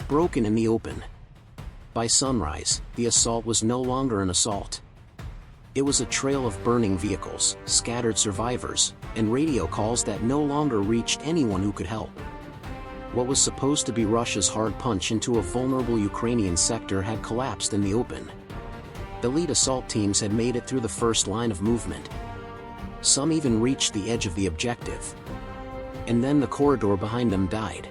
broken in the open. By sunrise, the assault was no longer an assault. It was a trail of burning vehicles, scattered survivors, and radio calls that no longer reached anyone who could help. What was supposed to be Russia's hard punch into a vulnerable Ukrainian sector had collapsed in the open. Elite assault teams had made it through the first line of movement. Some even reached the edge of the objective. And then the corridor behind them died.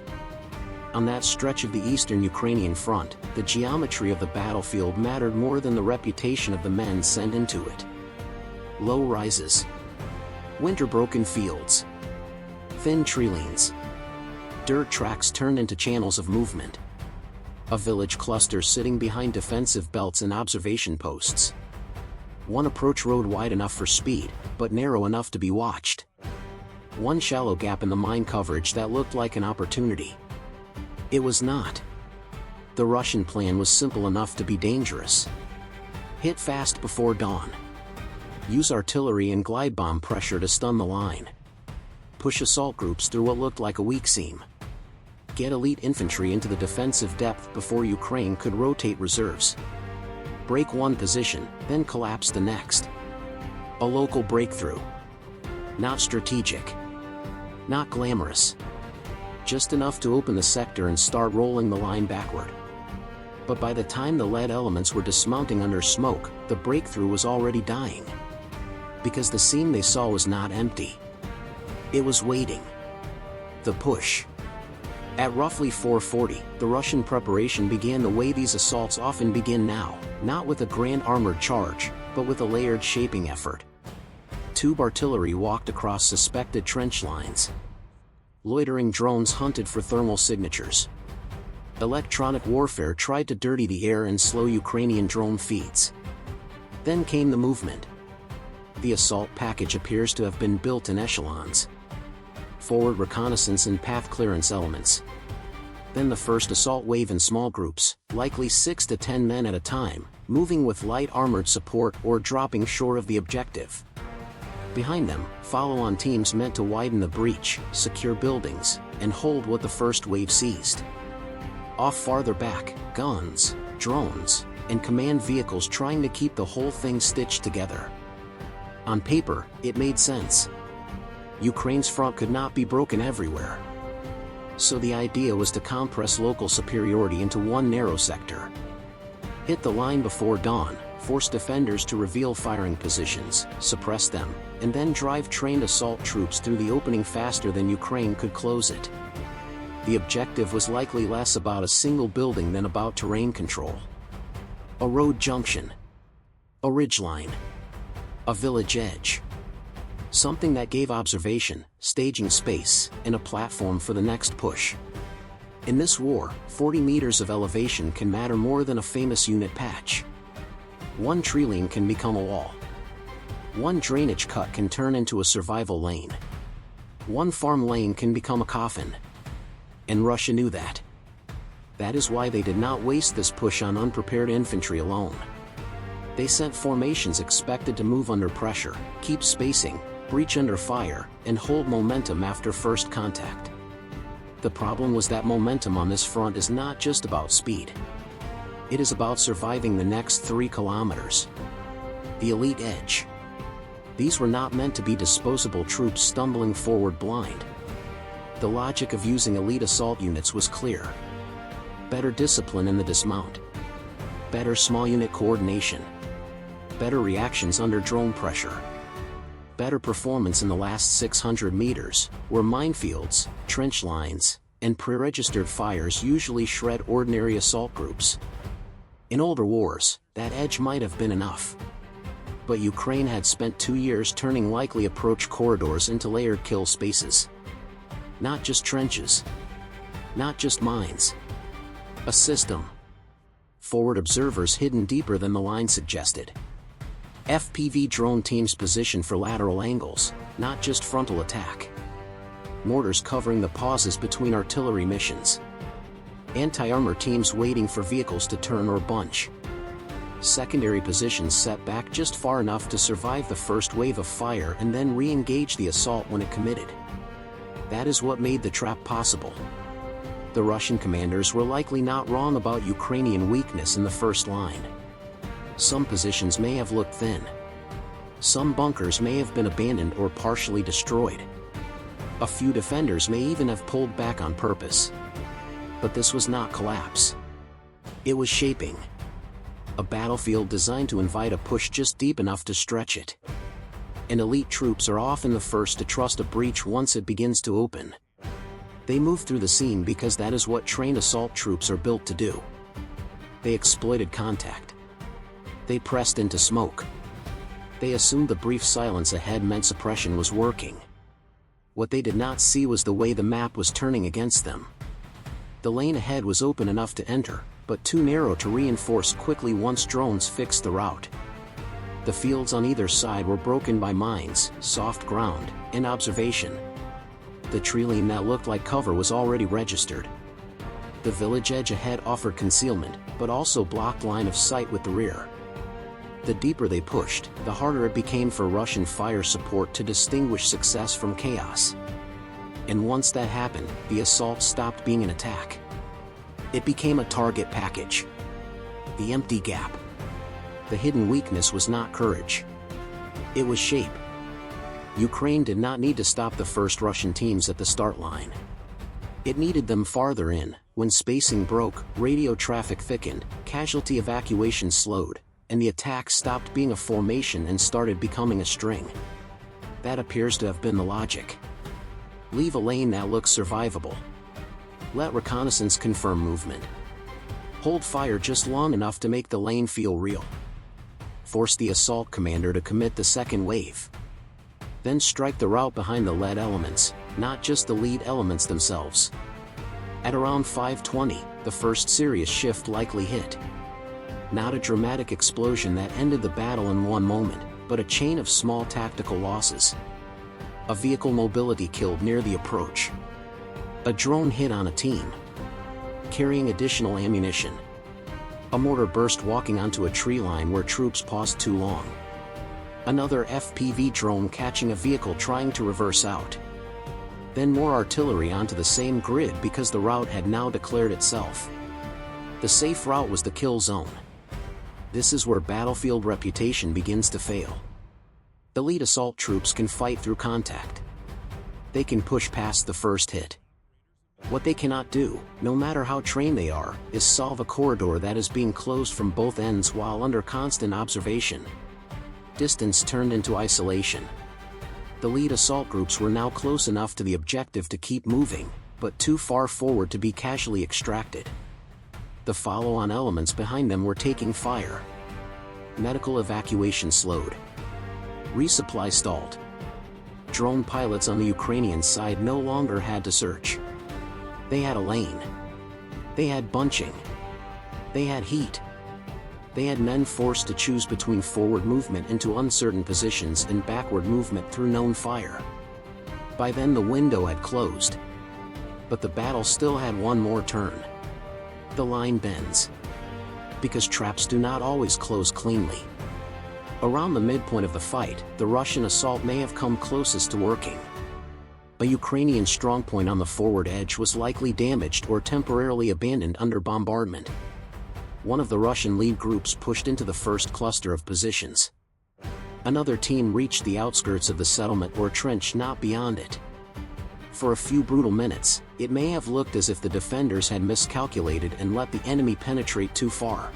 On that stretch of the eastern Ukrainian front, the geometry of the battlefield mattered more than the reputation of the men sent into it. Low rises, winter-broken fields, thin treelines, dirt tracks turned into channels of movement. A village cluster sitting behind defensive belts and observation posts. One approach road wide enough for speed, but narrow enough to be watched. One shallow gap in the mine coverage that looked like an opportunity. It was not. The Russian plan was simple enough to be dangerous. Hit fast before dawn. Use artillery and glide bomb pressure to stun the line. Push assault groups through what looked like a weak seam. Get elite infantry into the defensive depth before Ukraine could rotate reserves. Break one position, then collapse the next. A local breakthrough. Not strategic. Not glamorous. Just enough to open the sector and start rolling the line backward. But by the time the lead elements were dismounting under smoke, the breakthrough was already dying. Because the seam they saw was not empty. It was waiting. The push. At roughly 4:40, the Russian preparation began the way these assaults often begin now, not with a grand armored charge, but with a layered shaping effort. Tube artillery walked across suspected trench lines. Loitering drones hunted for thermal signatures. Electronic warfare tried to dirty the air and slow Ukrainian drone feeds. Then came the movement. The assault package appears to have been built in echelons. Forward reconnaissance and path clearance elements. Then the first assault wave in small groups, likely 6 to 10 men at a time, moving with light armored support or dropping short of the objective. Behind them, follow-on teams meant to widen the breach, secure buildings, and hold what the first wave seized. Off farther back, guns, drones, and command vehicles trying to keep the whole thing stitched together. On paper, it made sense. Ukraine's front could not be broken everywhere. So the idea was to compress local superiority into one narrow sector. Hit the line before dawn, force defenders to reveal firing positions, suppress them, and then drive trained assault troops through the opening faster than Ukraine could close it. The objective was likely less about a single building than about terrain control. A road junction. A ridgeline. A village edge. Something that gave observation, staging space, and a platform for the next push. In this war, 40 meters of elevation can matter more than a famous unit patch. One treeline can become a wall. One drainage cut can turn into a survival lane. One farm lane can become a coffin. And Russia knew that. That is why they did not waste this push on unprepared infantry alone. They sent formations expected to move under pressure, keep spacing, breach under fire, and hold momentum after first contact. The problem was that momentum on this front is not just about speed. It is about surviving the next 3 kilometers. The elite edge. These were not meant to be disposable troops stumbling forward blind. The logic of using elite assault units was clear. Better discipline in the dismount. Better small unit coordination. Better reactions under drone pressure. Better performance in the last 600 meters, where minefields, trench lines, and pre-registered fires usually shred ordinary assault groups. In older wars, that edge might have been enough. But Ukraine had spent 2 years turning likely approach corridors into layered kill spaces. Not just trenches. Not just mines. A system. Forward observers hidden deeper than the line suggested. FPV drone teams positioned for lateral angles, not just frontal attack. Mortars covering the pauses between artillery missions. Anti-armor teams waiting for vehicles to turn or bunch. Secondary positions set back just far enough to survive the first wave of fire and then re-engage the assault when it committed. That is what made the trap possible. The Russian commanders were likely not wrong about Ukrainian weakness in the first line. Some positions may have looked thin. Some bunkers may have been abandoned or partially destroyed. A few defenders may even have pulled back on purpose. But this was not collapse. It was shaping. A battlefield designed to invite a push just deep enough to stretch it. And elite troops are often the first to trust a breach once it begins to open. They move through the scene because that is what trained assault troops are built to do. They exploited contact. They pressed into smoke. They assumed the brief silence ahead meant suppression was working. What they did not see was the way the map was turning against them. The lane ahead was open enough to enter, but too narrow to reinforce quickly once drones fixed the route. The fields on either side were broken by mines, soft ground, and observation. The treeline that looked like cover was already registered. The village edge ahead offered concealment, but also blocked line of sight with the rear. The deeper they pushed, the harder it became for Russian fire support to distinguish success from chaos. And once that happened, the assault stopped being an attack. It became a target package. The empty gap. The hidden weakness was not courage. It was shape. Ukraine did not need to stop the first Russian teams at the start line. It needed them farther in, when spacing broke, radio traffic thickened, casualty evacuation slowed, and the attack stopped being a formation and started becoming a string. That appears to have been the logic. Leave a lane that looks survivable. Let reconnaissance confirm movement. Hold fire just long enough to make the lane feel real. Force the assault commander to commit the second wave. Then strike the route behind the lead elements, not just the lead elements themselves. At around 5:20, the first serious shift likely hit. Not a dramatic explosion that ended the battle in one moment, but a chain of small tactical losses. A vehicle mobility killed near the approach. A drone hit on a team carrying additional ammunition. A mortar burst walking onto a tree line where troops paused too long. Another FPV drone catching a vehicle trying to reverse out. Then more artillery onto the same grid because the route had now declared itself. The safe route was the kill zone. This is where battlefield reputation begins to fail. Elite assault troops can fight through contact. They can push past the first hit. What they cannot do, no matter how trained they are, is solve a corridor that is being closed from both ends while under constant observation. Distance turned into isolation. The lead assault groups were now close enough to the objective to keep moving, but too far forward to be casually extracted. The follow-on elements behind them were taking fire. Medical evacuation slowed. Resupply stalled. Drone pilots on the Ukrainian side no longer had to search. They had a lane. They had bunching. They had heat. They had men forced to choose between forward movement into uncertain positions and backward movement through known fire. By then the window had closed. But the battle still had one more turn. The line bends. Because traps do not always close cleanly. Around the midpoint of the fight, the Russian assault may have come closest to working. A Ukrainian strongpoint on the forward edge was likely damaged or temporarily abandoned under bombardment. One of the Russian lead groups pushed into the first cluster of positions. Another team reached the outskirts of the settlement or trench not beyond it. For a few brutal minutes, it may have looked as if the defenders had miscalculated and let the enemy penetrate too far.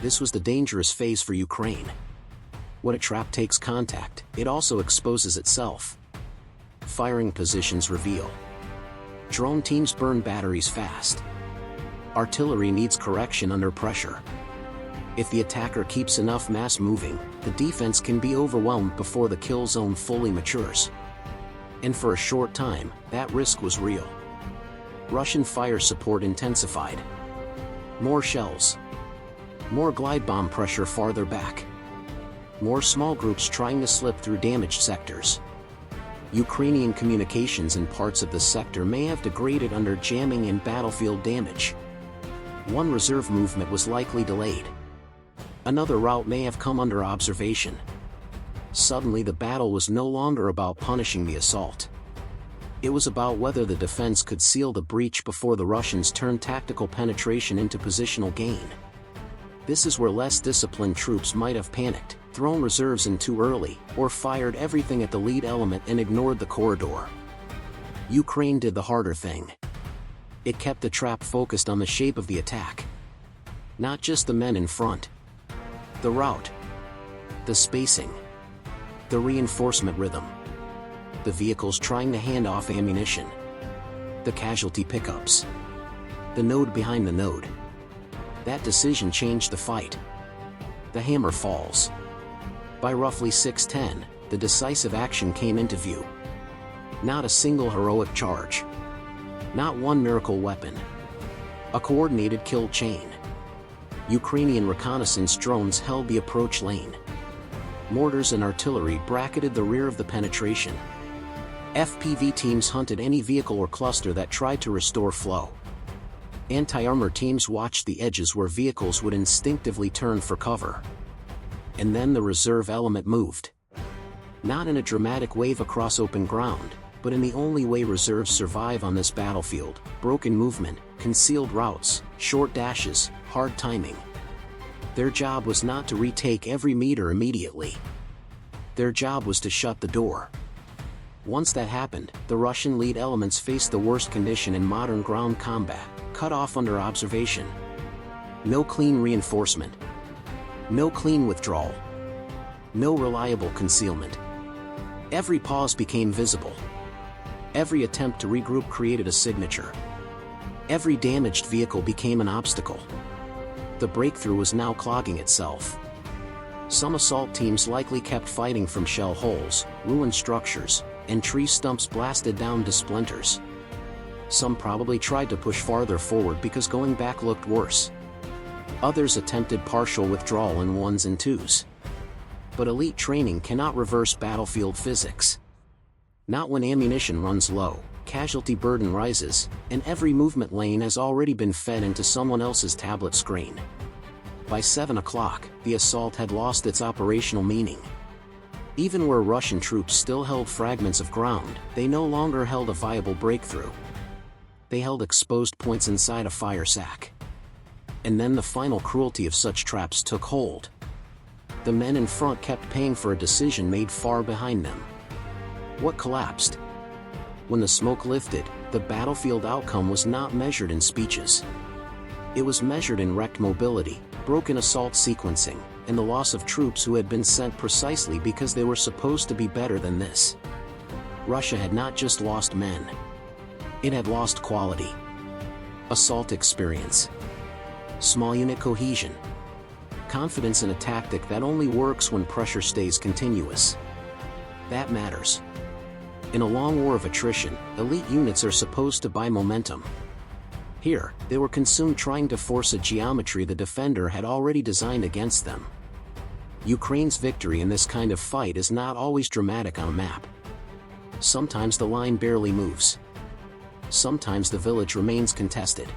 This was the dangerous phase for Ukraine. When a trap takes contact, it also exposes itself. Firing positions reveal. Drone teams burn batteries fast. Artillery needs correction under pressure. If the attacker keeps enough mass moving, the defense can be overwhelmed before the kill zone fully matures. And for a short time, that risk was real. Russian fire support intensified. More shells. More glide bomb pressure farther back. More small groups trying to slip through damaged sectors. Ukrainian communications in parts of the sector may have degraded under jamming and battlefield damage. One reserve movement was likely delayed. Another route may have come under observation. Suddenly the battle was no longer about punishing the assault. It was about whether the defense could seal the breach before the Russians turned tactical penetration into positional gain. This is where less disciplined troops might have panicked, thrown reserves in too early, or fired everything at the lead element and ignored the corridor. Ukraine did the harder thing. It kept the trap focused on the shape of the attack. Not just the men in front. The route. The spacing. The reinforcement rhythm. The vehicles trying to hand off ammunition. The casualty pickups. The node behind the node. That decision changed the fight. The hammer falls. By roughly 6:10, the decisive action came into view. Not a single heroic charge. Not one miracle weapon. A coordinated kill chain. Ukrainian reconnaissance drones held the approach lane. Mortars and artillery bracketed the rear of the penetration. FPV teams hunted any vehicle or cluster that tried to restore flow. Anti-armor teams watched the edges where vehicles would instinctively turn for cover. And then the reserve element moved. Not in a dramatic wave across open ground, but in the only way reserves survive on this battlefield: broken movement, concealed routes, short dashes, hard timing. Their job was not to retake every meter immediately. Their job was to shut the door. Once that happened, the Russian lead elements faced the worst condition in modern ground combat: cut off under observation. No clean reinforcement. No clean withdrawal. No reliable concealment. Every pause became visible. Every attempt to regroup created a signature. Every damaged vehicle became an obstacle. The breakthrough was now clogging itself. Some assault teams likely kept fighting from shell holes, ruined structures, and tree stumps blasted down to splinters. Some probably tried to push farther forward because going back looked worse. Others attempted partial withdrawal in ones and twos. But elite training cannot reverse battlefield physics. Not when ammunition runs low, casualty burden rises, and every movement lane has already been fed into someone else's tablet screen. By 7 o'clock, the assault had lost its operational meaning. Even where Russian troops still held fragments of ground, they no longer held a viable breakthrough. They held exposed points inside a fire sack. And then the final cruelty of such traps took hold. The men in front kept paying for a decision made far behind them. What collapsed? When the smoke lifted, the battlefield outcome was not measured in speeches. It was measured in wrecked mobility, broken assault sequencing, and the loss of troops who had been sent precisely because they were supposed to be better than this. Russia had not just lost men. It had lost quality. Assault experience. Small unit cohesion. Confidence in a tactic that only works when pressure stays continuous. That matters. In a long war of attrition, elite units are supposed to buy momentum. Here, they were consumed trying to force a geometry the defender had already designed against them. Ukraine's victory in this kind of fight is not always dramatic on a map. Sometimes the line barely moves. Sometimes the village remains contested.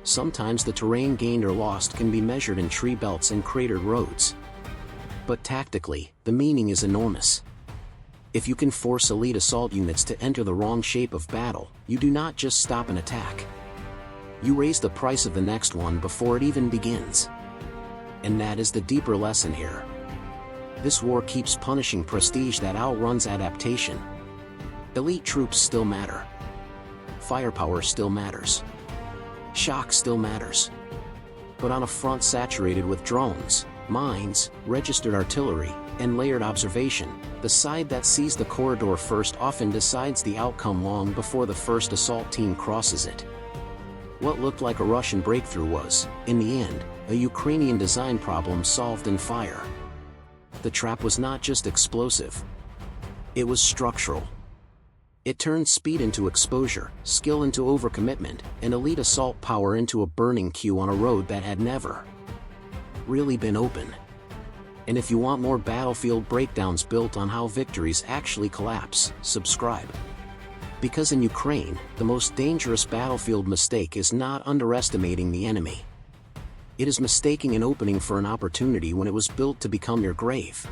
Sometimes the terrain gained or lost can be measured in tree belts and cratered roads. But tactically, the meaning is enormous. If you can force elite assault units to enter the wrong shape of battle, you do not just stop an attack. You raise the price of the next one before it even begins. And that is the deeper lesson here. This war keeps punishing prestige that outruns adaptation. Elite troops still matter. Firepower still matters. Shock still matters. But on a front saturated with drones, mines, registered artillery, and layered observation, the side that sees the corridor first often decides the outcome long before the first assault team crosses it. What looked like a Russian breakthrough was, in the end, a Ukrainian design problem solved in fire. The trap was not just explosive. It was structural. It turned speed into exposure, skill into overcommitment, and elite assault power into a burning queue on a road that had never really been open. And if you want more battlefield breakdowns built on how victories actually collapse, subscribe. Because in Ukraine, the most dangerous battlefield mistake is not underestimating the enemy. It is mistaking an opening for an opportunity when it was built to become your grave.